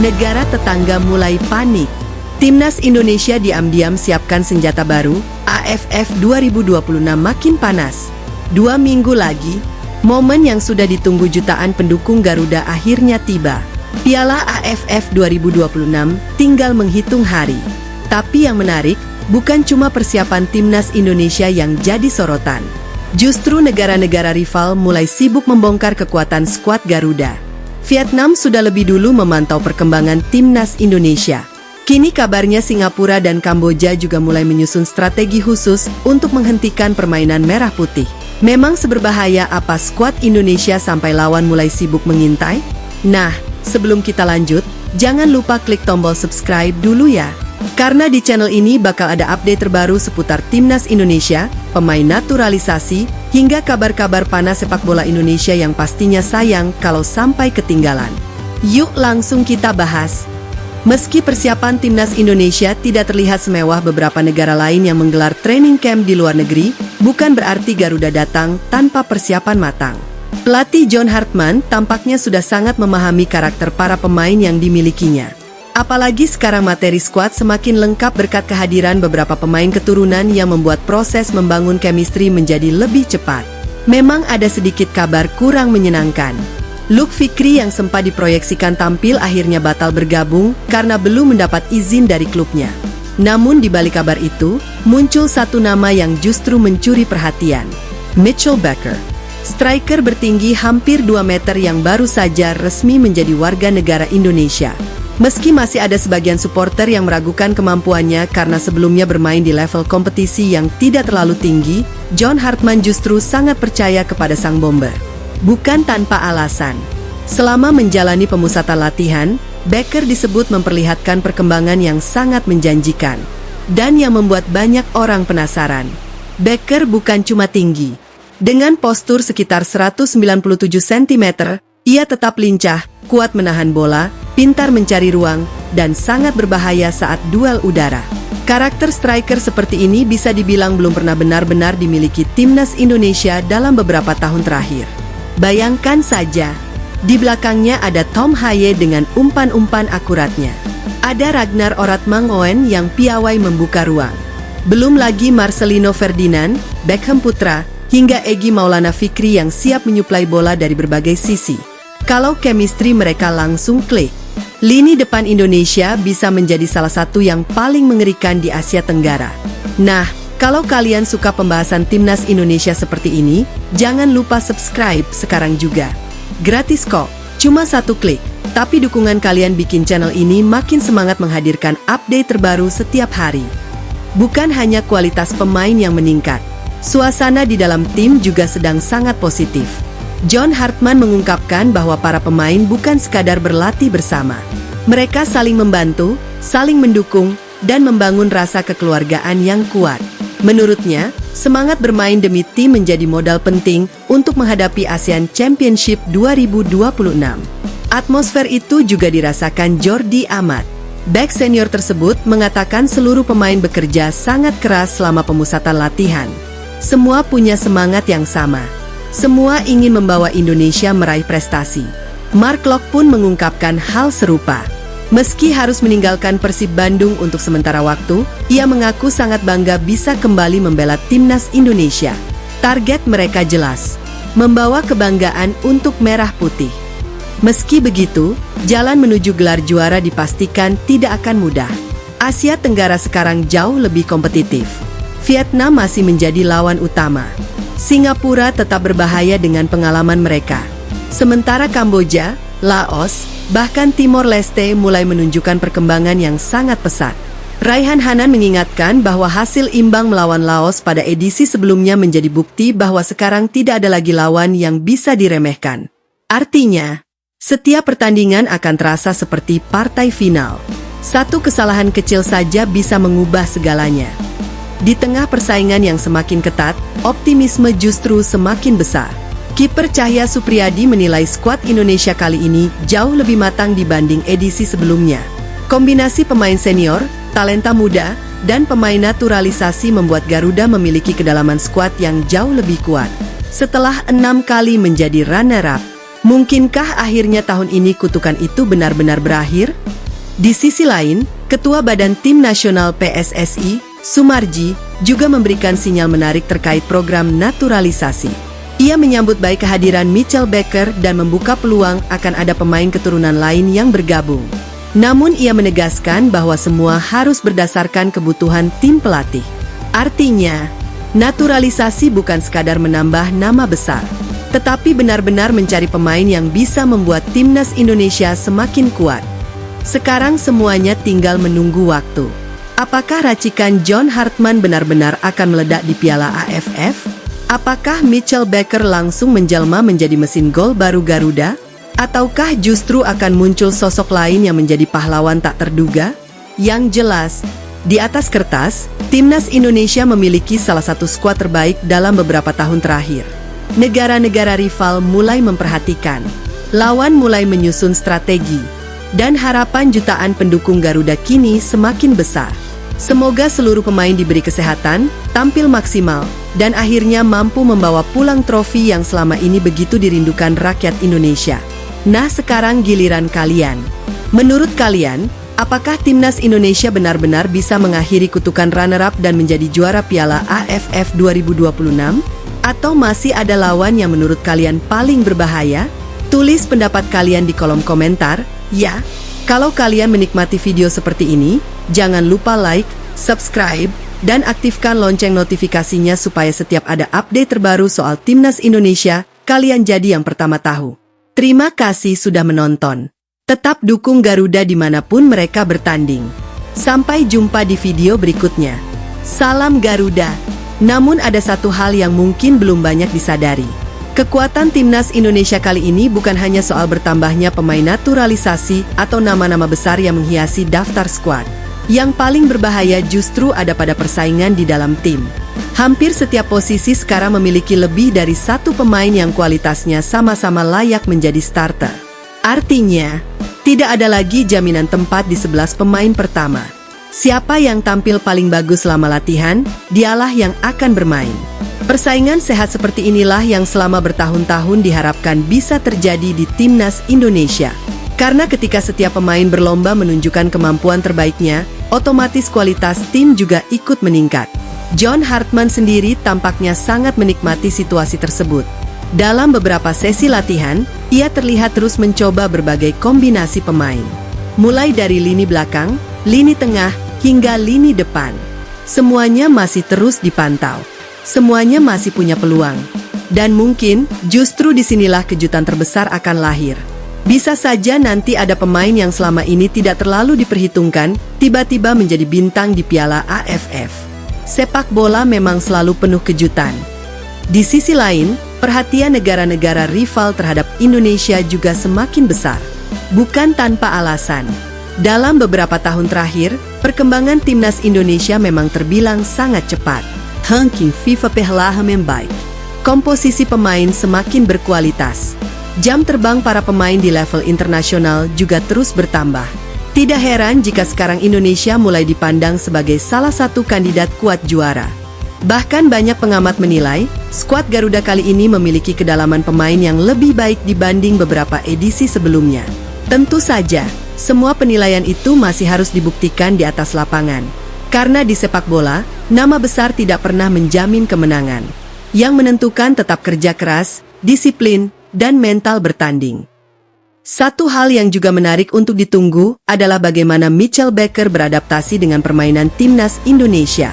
negara tetangga mulai panik. Timnas Indonesia diam-diam siapkan senjata baru. AFF 2026 makin panas. 2 minggu lagi, momen yang sudah ditunggu jutaan pendukung Garuda akhirnya tiba. Piala AFF 2026 tinggal menghitung hari. Tapi yang menarik, bukan cuma persiapan Timnas Indonesia yang jadi sorotan. Justru negara-negara rival mulai sibuk membongkar kekuatan skuad Garuda. Vietnam sudah lebih dulu memantau perkembangan Timnas Indonesia. Kini kabarnya Singapura dan Kamboja juga mulai menyusun strategi khusus untuk menghentikan permainan merah putih. Memang seberbahaya apa skuad Indonesia sampai lawan mulai sibuk mengintai? Nah, sebelum kita lanjut, jangan lupa klik tombol subscribe dulu ya. Karena di channel ini bakal ada update terbaru seputar Timnas Indonesia, pemain naturalisasi, hingga kabar-kabar panas sepak bola Indonesia yang pastinya sayang kalau sampai ketinggalan. Yuk langsung kita bahas. Meski persiapan Timnas Indonesia tidak terlihat semewah beberapa negara lain yang menggelar training camp di luar negeri, bukan berarti Garuda datang tanpa persiapan matang. Pelatih John Hartman tampaknya sudah sangat memahami karakter para pemain yang dimilikinya. Apalagi sekarang materi skuad semakin lengkap berkat kehadiran beberapa pemain keturunan yang membuat proses membangun chemistry menjadi lebih cepat. Memang ada sedikit kabar kurang menyenangkan. Luke Fikri yang sempat diproyeksikan tampil akhirnya batal bergabung karena belum mendapat izin dari klubnya. Namun di balik kabar itu, muncul satu nama yang justru mencuri perhatian. Mitchell Baker. Striker bertinggi hampir 2 meter yang baru saja resmi menjadi warga negara Indonesia. Meski masih ada sebagian supporter yang meragukan kemampuannya karena sebelumnya bermain di level kompetisi yang tidak terlalu tinggi, John Hartman justru sangat percaya kepada sang bomber. Bukan tanpa alasan. Selama menjalani pemusatan latihan, Baker disebut memperlihatkan perkembangan yang sangat menjanjikan. Dan yang membuat banyak orang penasaran, Baker bukan cuma tinggi. Dengan postur sekitar 197 cm, ia tetap lincah, kuat menahan bola, pintar mencari ruang, dan sangat berbahaya saat duel udara. Karakter striker seperti ini bisa dibilang belum pernah benar-benar dimiliki Timnas Indonesia dalam beberapa tahun terakhir. Bayangkan saja, di belakangnya ada Tom Haye dengan umpan-umpan akuratnya. Ada Ragnar Oratmangoen yang piawai membuka ruang. Belum lagi Marcelino Ferdinand, Beckham Putra, hingga Egy Maulana Fikri yang siap menyuplai bola dari berbagai sisi. Kalau chemistry mereka langsung klik, lini depan Indonesia bisa menjadi salah satu yang paling mengerikan di Asia Tenggara. Nah, kalau kalian suka pembahasan Timnas Indonesia seperti ini, jangan lupa subscribe sekarang juga. Gratis kok, cuma 1 klik. Tapi dukungan kalian bikin channel ini makin semangat menghadirkan update terbaru setiap hari. Bukan hanya kualitas pemain yang meningkat, suasana di dalam tim juga sedang sangat positif. John Hartman mengungkapkan bahwa para pemain bukan sekadar berlatih bersama. Mereka saling membantu, saling mendukung, dan membangun rasa kekeluargaan yang kuat. Menurutnya, semangat bermain demi tim menjadi modal penting untuk menghadapi ASEAN Championship 2026. Atmosfer itu juga dirasakan Jordi Amat. Bek senior tersebut mengatakan seluruh pemain bekerja sangat keras selama pemusatan latihan. Semua punya semangat yang sama. Semua ingin membawa Indonesia meraih prestasi. Mark Locke pun mengungkapkan hal serupa. Meski harus meninggalkan Persib Bandung untuk sementara waktu, ia mengaku sangat bangga bisa kembali membela Timnas Indonesia. Target mereka jelas, membawa kebanggaan untuk merah putih. Meski begitu, jalan menuju gelar juara dipastikan tidak akan mudah. Asia Tenggara sekarang jauh lebih kompetitif. Vietnam masih menjadi lawan utama. Singapura tetap berbahaya dengan pengalaman mereka. Sementara Kamboja, Laos, bahkan Timor Leste mulai menunjukkan perkembangan yang sangat pesat. Raihan Hanan mengingatkan bahwa hasil imbang melawan Laos pada edisi sebelumnya menjadi bukti bahwa sekarang tidak ada lagi lawan yang bisa diremehkan. Artinya, setiap pertandingan akan terasa seperti partai final. Satu kesalahan kecil saja bisa mengubah segalanya. Di tengah persaingan yang semakin ketat, optimisme justru semakin besar. Kiper Cahya Supriyadi menilai skuad Indonesia kali ini jauh lebih matang dibanding edisi sebelumnya. Kombinasi pemain senior, talenta muda, dan pemain naturalisasi membuat Garuda memiliki kedalaman skuad yang jauh lebih kuat. Setelah 6 kali menjadi runner-up, mungkinkah akhirnya tahun ini kutukan itu benar-benar berakhir? Di sisi lain, Ketua Badan Tim Nasional PSSI, Sumarji, juga memberikan sinyal menarik terkait program naturalisasi. Ia menyambut baik kehadiran Mitchell Baker dan membuka peluang akan ada pemain keturunan lain yang bergabung. Namun ia menegaskan bahwa semua harus berdasarkan kebutuhan tim pelatih. Artinya, naturalisasi bukan sekadar menambah nama besar, tetapi benar-benar mencari pemain yang bisa membuat timnas Indonesia semakin kuat. Sekarang semuanya tinggal menunggu waktu. Apakah racikan John Hartman benar-benar akan meledak di Piala AFF? Apakah Mitchell Baker langsung menjelma menjadi mesin gol baru Garuda? Ataukah justru akan muncul sosok lain yang menjadi pahlawan tak terduga? Yang jelas, di atas kertas, timnas Indonesia memiliki salah satu skuad terbaik dalam beberapa tahun terakhir. Negara-negara rival mulai memperhatikan, lawan mulai menyusun strategi, dan harapan jutaan pendukung Garuda kini semakin besar. Semoga seluruh pemain diberi kesehatan, tampil maksimal, dan akhirnya mampu membawa pulang trofi yang selama ini begitu dirindukan rakyat Indonesia. Nah, sekarang giliran kalian. Menurut kalian, apakah timnas Indonesia benar-benar bisa mengakhiri kutukan runner-up dan menjadi juara Piala AFF 2026? Atau masih ada lawan yang menurut kalian paling berbahaya? Tulis pendapat kalian di kolom komentar, ya. Kalau kalian menikmati video seperti ini, jangan lupa like, subscribe, dan aktifkan lonceng notifikasinya supaya setiap ada update terbaru soal timnas Indonesia, kalian jadi yang pertama tahu. Terima kasih sudah menonton. Tetap dukung Garuda dimanapun mereka bertanding. Sampai jumpa di video berikutnya. Salam Garuda. Namun ada satu hal yang mungkin belum banyak disadari. Kekuatan timnas Indonesia kali ini bukan hanya soal bertambahnya pemain naturalisasi atau nama-nama besar yang menghiasi daftar skuad. Yang paling berbahaya justru ada pada persaingan di dalam tim. Hampir setiap posisi sekarang memiliki lebih dari satu pemain yang kualitasnya sama-sama layak menjadi starter. Artinya, tidak ada lagi jaminan tempat di 11 pemain pertama. Siapa yang tampil paling bagus selama latihan, dialah yang akan bermain. Persaingan sehat seperti inilah yang selama bertahun-tahun diharapkan bisa terjadi di timnas Indonesia. Karena ketika setiap pemain berlomba menunjukkan kemampuan terbaiknya, otomatis kualitas tim juga ikut meningkat. John Hartman sendiri tampaknya sangat menikmati situasi tersebut. Dalam beberapa sesi latihan, ia terlihat terus mencoba berbagai kombinasi pemain. Mulai dari lini belakang, lini tengah, hingga lini depan. Semuanya masih terus dipantau. Semuanya masih punya peluang. Dan mungkin, justru disinilah kejutan terbesar akan lahir. Bisa saja nanti ada pemain yang selama ini tidak terlalu diperhitungkan, tiba-tiba menjadi bintang di Piala AFF. Sepak bola memang selalu penuh kejutan. Di sisi lain, perhatian negara-negara rival terhadap Indonesia juga semakin besar. Bukan tanpa alasan. Dalam beberapa tahun terakhir, perkembangan timnas Indonesia memang terbilang sangat cepat. Ranking FIFA perlahan membaik. Komposisi pemain semakin berkualitas. Jam terbang para pemain di level internasional juga terus bertambah. Tidak heran jika sekarang Indonesia mulai dipandang sebagai salah satu kandidat kuat juara. Bahkan banyak pengamat menilai, skuad Garuda kali ini memiliki kedalaman pemain yang lebih baik dibanding beberapa edisi sebelumnya. Tentu saja, semua penilaian itu masih harus dibuktikan di atas lapangan. Karena di sepak bola, nama besar tidak pernah menjamin kemenangan. Yang menentukan tetap kerja keras, disiplin, dan mental bertanding. Satu hal yang juga menarik untuk ditunggu adalah bagaimana Mitchell Baker beradaptasi dengan permainan timnas Indonesia.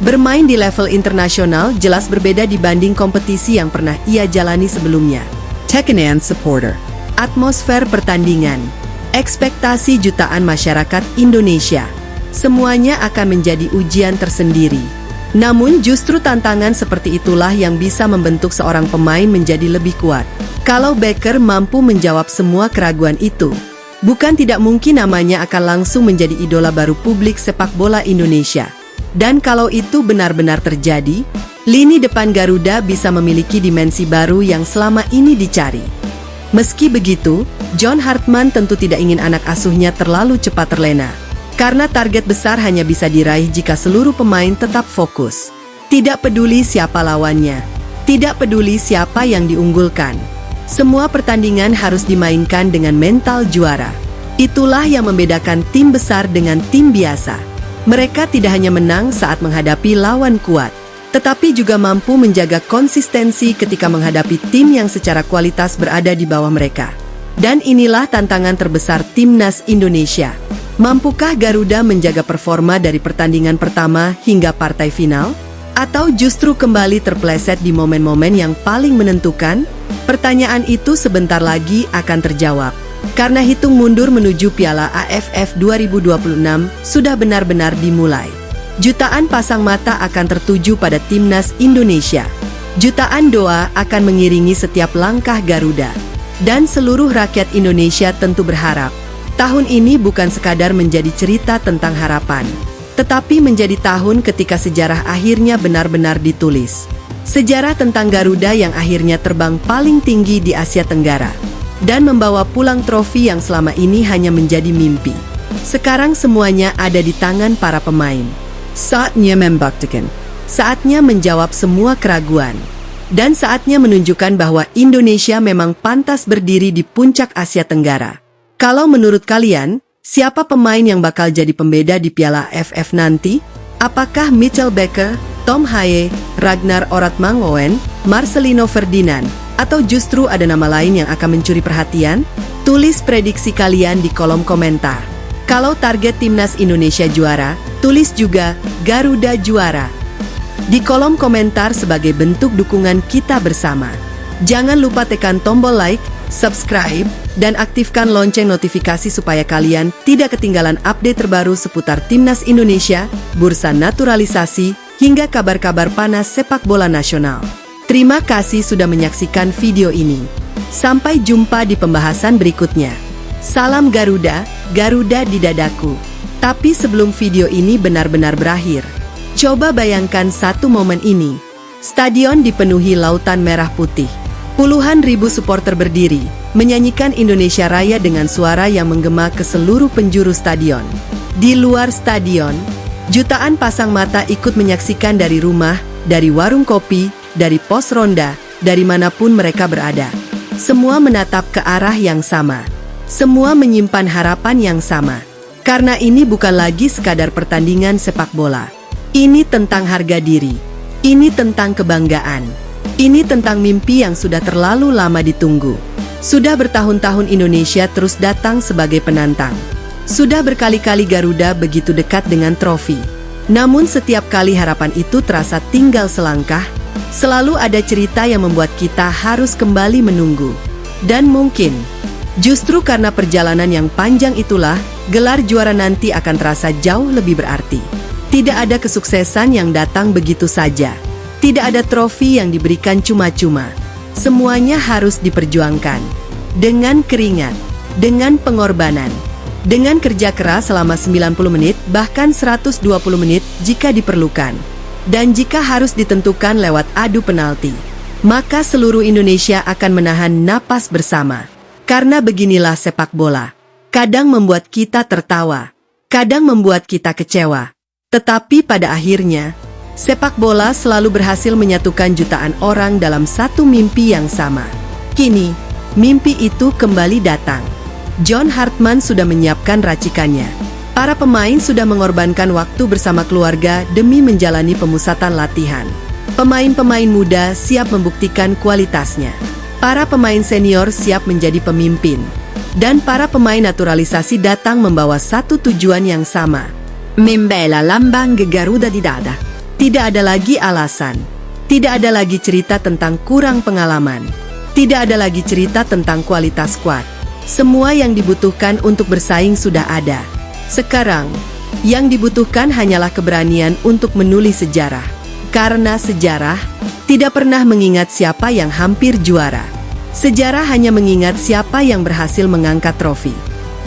Bermain di level internasional jelas berbeda dibanding kompetisi yang pernah ia jalani sebelumnya. Tekanan supporter, atmosfer pertandingan, ekspektasi jutaan masyarakat Indonesia. Semuanya akan menjadi ujian tersendiri. Namun justru tantangan seperti itulah yang bisa membentuk seorang pemain menjadi lebih kuat. Kalau Baker mampu menjawab semua keraguan itu, bukan tidak mungkin namanya akan langsung menjadi idola baru publik sepak bola Indonesia. Dan kalau itu benar-benar terjadi, lini depan Garuda bisa memiliki dimensi baru yang selama ini dicari. Meski begitu, John Hartman tentu tidak ingin anak asuhnya terlalu cepat terlena. Karena target besar hanya bisa diraih jika seluruh pemain tetap fokus. Tidak peduli siapa lawannya. Tidak peduli siapa yang diunggulkan. Semua pertandingan harus dimainkan dengan mental juara. Itulah yang membedakan tim besar dengan tim biasa. Mereka tidak hanya menang saat menghadapi lawan kuat, tetapi juga mampu menjaga konsistensi ketika menghadapi tim yang secara kualitas berada di bawah mereka. Dan inilah tantangan terbesar Timnas Indonesia. Mampukah Garuda menjaga performa dari pertandingan pertama hingga partai final? Atau justru kembali terpeleset di momen-momen yang paling menentukan? Pertanyaan itu sebentar lagi akan terjawab. Karena hitung mundur menuju Piala AFF 2026 sudah benar-benar dimulai. Jutaan pasang mata akan tertuju pada Timnas Indonesia. Jutaan doa akan mengiringi setiap langkah Garuda. Dan seluruh rakyat Indonesia tentu berharap tahun ini bukan sekadar menjadi cerita tentang harapan, tetapi menjadi tahun ketika sejarah akhirnya benar-benar ditulis. Sejarah tentang Garuda yang akhirnya terbang paling tinggi di Asia Tenggara dan membawa pulang trofi yang selama ini hanya menjadi mimpi. Sekarang semuanya ada di tangan para pemain. Saatnya membuktikan. Saatnya menjawab semua keraguan. Dan saatnya menunjukkan bahwa Indonesia memang pantas berdiri di puncak Asia Tenggara. Kalau menurut kalian, siapa pemain yang bakal jadi pembeda di Piala AFF nanti? Apakah Mitchell Baker, Tom Haye, Ragnar Oratmangoen, Marcelino Ferdinand, atau justru ada nama lain yang akan mencuri perhatian? Tulis prediksi kalian di kolom komentar. Kalau target Timnas Indonesia juara, tulis juga Garuda juara di kolom komentar sebagai bentuk dukungan kita bersama. Jangan lupa tekan tombol like, subscribe, dan aktifkan lonceng notifikasi supaya kalian tidak ketinggalan update terbaru seputar Timnas Indonesia, bursa naturalisasi, hingga kabar-kabar panas sepak bola nasional. Terima kasih sudah menyaksikan video ini. Sampai jumpa di pembahasan berikutnya. Salam Garuda, Garuda di dadaku. Tapi sebelum video ini benar-benar berakhir, coba bayangkan satu momen ini. Stadion dipenuhi lautan merah putih. Puluhan ribu supporter berdiri, menyanyikan Indonesia Raya dengan suara yang menggema ke seluruh penjuru stadion. Di luar stadion, jutaan pasang mata ikut menyaksikan dari rumah, dari warung kopi, dari pos ronda, dari manapun mereka berada. Semua menatap ke arah yang sama. Semua menyimpan harapan yang sama. Karena ini bukan lagi sekadar pertandingan sepak bola. Ini tentang harga diri. Ini tentang kebanggaan. Ini tentang mimpi yang sudah terlalu lama ditunggu. Sudah bertahun-tahun Indonesia terus datang sebagai penantang. Sudah berkali-kali Garuda begitu dekat dengan trofi. Namun setiap kali harapan itu terasa tinggal selangkah, selalu ada cerita yang membuat kita harus kembali menunggu. Dan mungkin, justru karena perjalanan yang panjang itulah, gelar juara nanti akan terasa jauh lebih berarti. Tidak ada kesuksesan yang datang begitu saja. Tidak ada trofi yang diberikan cuma-cuma. Semuanya harus diperjuangkan. Dengan keringat, dengan pengorbanan, dengan kerja keras selama 90 menit, bahkan 120 menit jika diperlukan. Dan jika harus ditentukan lewat adu penalti, maka seluruh Indonesia akan menahan napas bersama. Karena beginilah sepak bola. Kadang membuat kita tertawa, kadang membuat kita kecewa. Tetapi pada akhirnya, sepak bola selalu berhasil menyatukan jutaan orang dalam satu mimpi yang sama. Kini, mimpi itu kembali datang. John Hartman sudah menyiapkan racikannya. Para pemain sudah mengorbankan waktu bersama keluarga demi menjalani pemusatan latihan. Pemain-pemain muda siap membuktikan kualitasnya. Para pemain senior siap menjadi pemimpin. Dan para pemain naturalisasi datang membawa satu tujuan yang sama. Membela lambang Garuda di dada. Tidak ada lagi alasan. Tidak ada lagi cerita tentang kurang pengalaman. Tidak ada lagi cerita tentang kualitas skuad. Semua yang dibutuhkan untuk bersaing sudah ada. Sekarang, yang dibutuhkan hanyalah keberanian untuk menulis sejarah. Karena sejarah tidak pernah mengingat siapa yang hampir juara. Sejarah hanya mengingat siapa yang berhasil mengangkat trofi.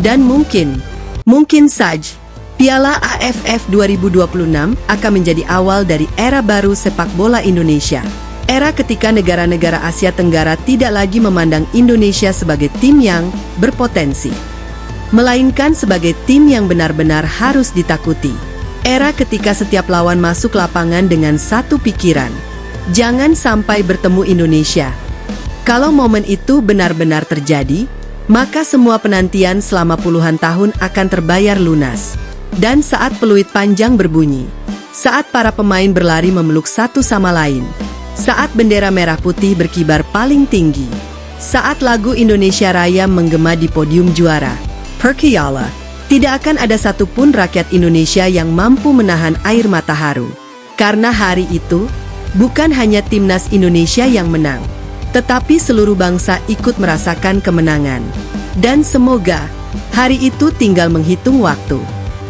Dan mungkin saja, Piala AFF 2026 akan menjadi awal dari era baru sepak bola Indonesia. Era ketika negara-negara Asia Tenggara tidak lagi memandang Indonesia sebagai tim yang berpotensi, melainkan sebagai tim yang benar-benar harus ditakuti. Era ketika setiap lawan masuk lapangan dengan satu pikiran, jangan sampai bertemu Indonesia. Kalau momen itu benar-benar terjadi, maka semua penantian selama puluhan tahun akan terbayar lunas. Dan saat peluit panjang berbunyi, saat para pemain berlari memeluk satu sama lain, saat bendera merah putih berkibar paling tinggi, saat lagu Indonesia Raya menggema di podium juara, Perkayala, tidak akan ada satupun rakyat Indonesia yang mampu menahan air mata haru. Karena hari itu, bukan hanya timnas Indonesia yang menang, tetapi seluruh bangsa ikut merasakan kemenangan. Dan semoga hari itu tinggal menghitung waktu.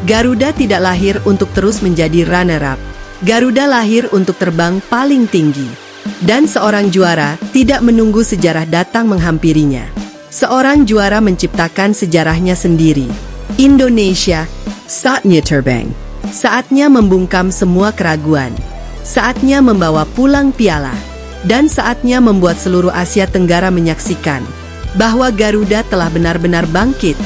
Garuda tidak lahir untuk terus menjadi runner-up. Garuda lahir untuk terbang paling tinggi. Dan seorang juara tidak menunggu sejarah datang menghampirinya. Seorang juara menciptakan sejarahnya sendiri. Indonesia, saatnya terbang. Saatnya membungkam semua keraguan. Saatnya membawa pulang piala. Dan saatnya membuat seluruh Asia Tenggara menyaksikan bahwa Garuda telah benar-benar bangkit.